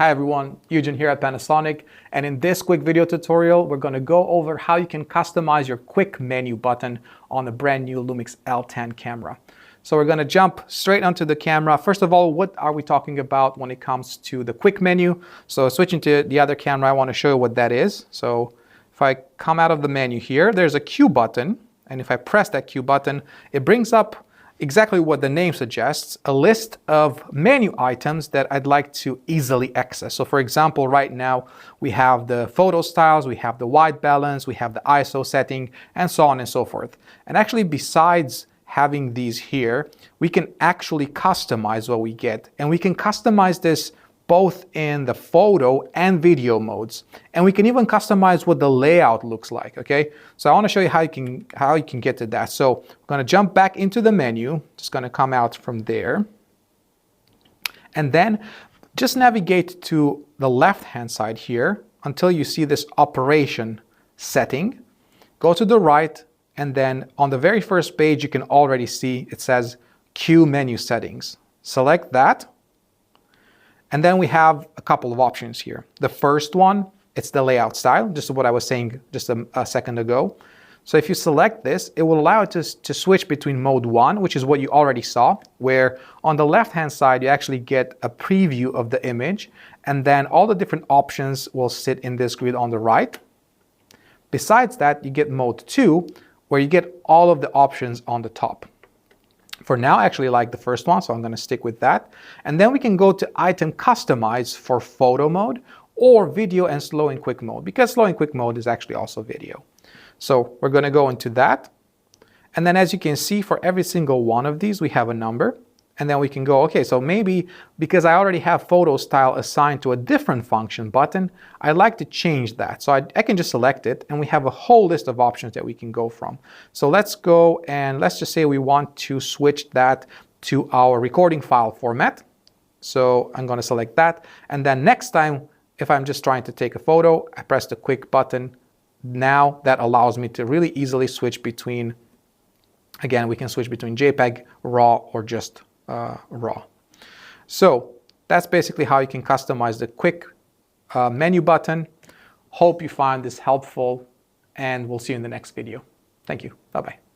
Hi everyone, Eugene here at Panasonic, and in this quick video tutorial we're going to go over how you can customize your quick menu button on the brand new LUMIX L10 camera. So we're going to jump straight onto the camera. First of all, what are we talking about when it comes to the quick menu? So switching to the other camera, I want to show you what that is. So if I come out of the menu here, there's a Q button, and if I press that Q button, it brings up exactly what the name suggests, a list of menu items that I'd like to easily access. So for example, right now we have the photo styles, we have the white balance, we have the ISO setting, and so on and so forth. And actually, besides having these here, we can actually customize what we get. And we can customize this both in the photo and video modes. And we can even customize what the layout looks like, okay? So I want to show you how you can get to that. So I'm going to jump back into the menu, just going to come out from there. And then just navigate to the left-hand side here until you see this operation setting. Go to the right, and then on the very first page, you can already see it says Q menu settings. Select that. And then we have a couple of options here. The first one, it's the layout style, just what I was saying just a second ago. So if you select this, it will allow it to switch between mode 1, which is what you already saw, where on the left-hand side, you actually get a preview of the image, and then all the different options will sit in this grid on the right. Besides that, you get mode 2, where you get all of the options on the top. For now, I actually like the first one, so I'm going to stick with that. And then we can go to item customize for photo mode or video and slow and quick mode, because slow and quick mode is actually also video. So we're going to go into that. And then as you can see, for every single one of these, we have a number. And then we can go, okay, so maybe because I already have photo style assigned to a different function button, I'd like to change that. So I can just select it, and we have a whole list of options that we can go from. So let's go and let's just say we want to switch that to our recording file format. So I'm going to select that. And then next time, if I'm just trying to take a photo, I press the quick button. Now that allows me to really easily switch between, again, we can switch between JPEG, RAW, or just RAW. So that's basically how you can customize the quick menu button. Hope you find this helpful, and we'll see you in the next video. Thank you. Bye-bye.